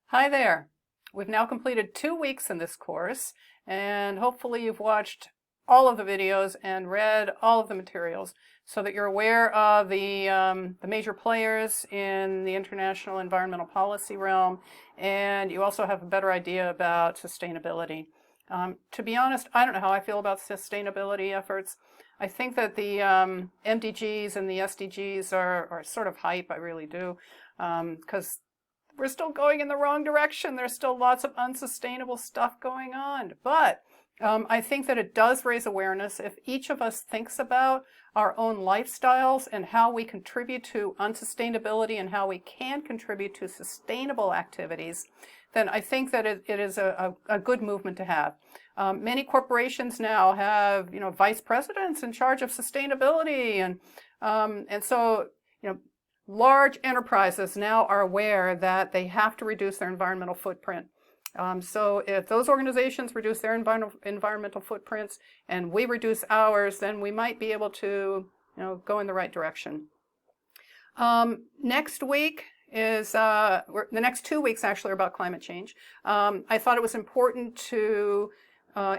Hi there. We've now completed 2 weeks in this course, and hopefully you've watched all of the videos and read all of the materials so that you're aware of the major players in the international environmental policy realm, and you also have a better idea about sustainability. To be honest, I don't know how I feel about sustainability efforts. I think that the MDGs and the SDGs are sort of hype, I really do, because we're still going in the wrong direction. There's still lots of unsustainable stuff going on. But I think that it does raise awareness. If each of us thinks about our own lifestyles and how we contribute to unsustainability and how we can contribute to sustainable activities, then I think that it is a good movement to have. Many corporations now have, vice presidents in charge of sustainability, and so, large enterprises now are aware that they have to reduce their environmental footprint. So if those organizations reduce their environmental footprints and we reduce ours, then we might be able to go in the right direction. Next week is, the next 2 weeks actually are about climate change. I thought it was important to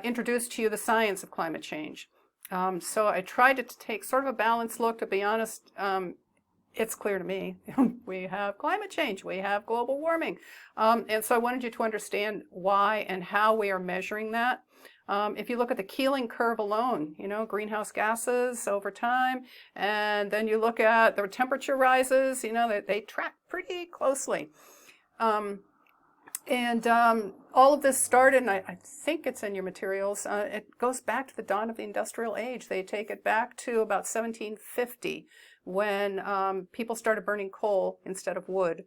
introduce to you the science of climate change. So I tried to take sort of a balanced look. To be honest, it's clear to me. We have climate change, we have global warming. And so I wanted you to understand why and how we are measuring that. If you look at the Keeling curve alone, greenhouse gases over time, and then you look at the temperature rises, they track pretty closely. All of this started, and I think it's in your materials, it goes back to the dawn of the industrial age. They take it back to about 1750. When people started burning coal instead of wood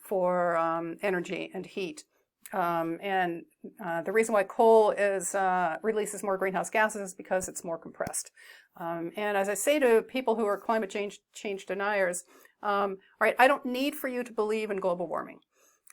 for energy and heat. The reason why coal releases more greenhouse gases is because it's more compressed. And as I say to people who are climate change deniers, all right, I don't need for you to believe in global warming.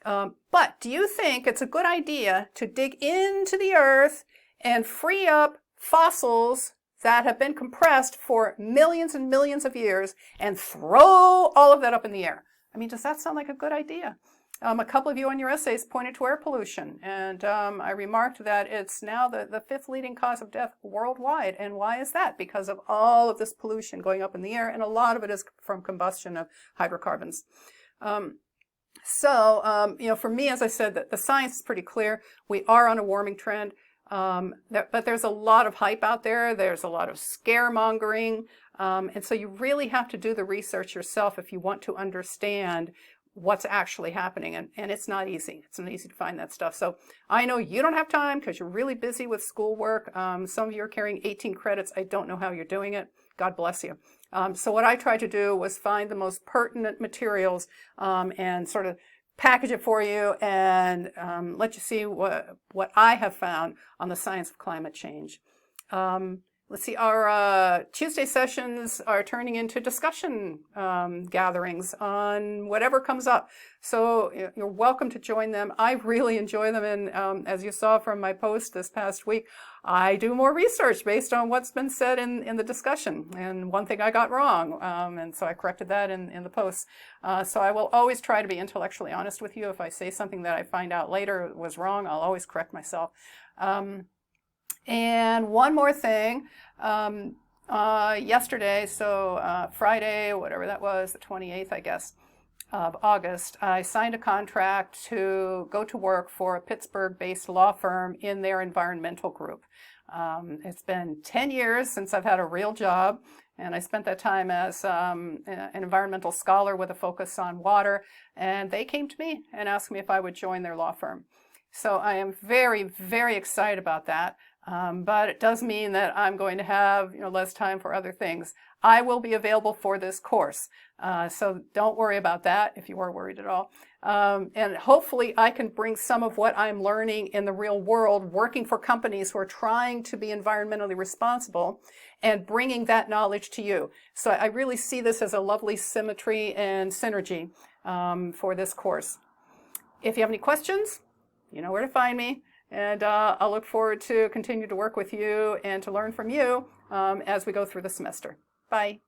But do you think it's a good idea to dig into the earth and free up fossils that have been compressed for millions and millions of years and throw all of that up in the air? I mean, does that sound like a good idea? A couple of you on your essays pointed to air pollution, and I remarked that it's now the fifth leading cause of death worldwide. And why is that? Because of all of this pollution going up in the air, and a lot of it is from combustion of hydrocarbons. For me, as I said, the science is pretty clear. We are on a warming trend. But there's a lot of hype out there. There's a lot of scaremongering. And so you really have to do the research yourself if you want to understand what's actually happening. And it's not easy. It's not easy to find that stuff. So I know you don't have time because you're really busy with schoolwork. Some of you are carrying 18 credits. I don't know how you're doing it. God bless you. So what I tried to do was find the most pertinent materials and sort of package it for you and let you see what I have found on the science of climate change. Let's see, our Tuesday sessions are turning into discussion gatherings on whatever comes up. So you're welcome to join them. I really enjoy them, and as you saw from my post this past week, I do more research based on what's been said in the discussion. And one thing I got wrong, and so I corrected that in the posts. So I will always try to be intellectually honest with you. If I say something that I find out later was wrong, I'll always correct myself. And one more thing, yesterday, so Friday, whatever that was, the 28th, I guess, of August, I signed a contract to go to work for a Pittsburgh-based law firm in their environmental group. It's been 10 years since I've had a real job, and I spent that time as an environmental scholar with a focus on water, and they came to me and asked me if I would join their law firm. So I am very, very excited about that. But it does mean that I'm going to have less time for other things. I will be available for this course, so don't worry about that if you are worried at all. And hopefully I can bring some of what I'm learning in the real world, working for companies who are trying to be environmentally responsible, and bringing that knowledge to you. So I really see this as a lovely symmetry and synergy for this course. If you have any questions, you know where to find me. And I'll look forward to continue to work with you and to learn from you as we go through the semester. Bye.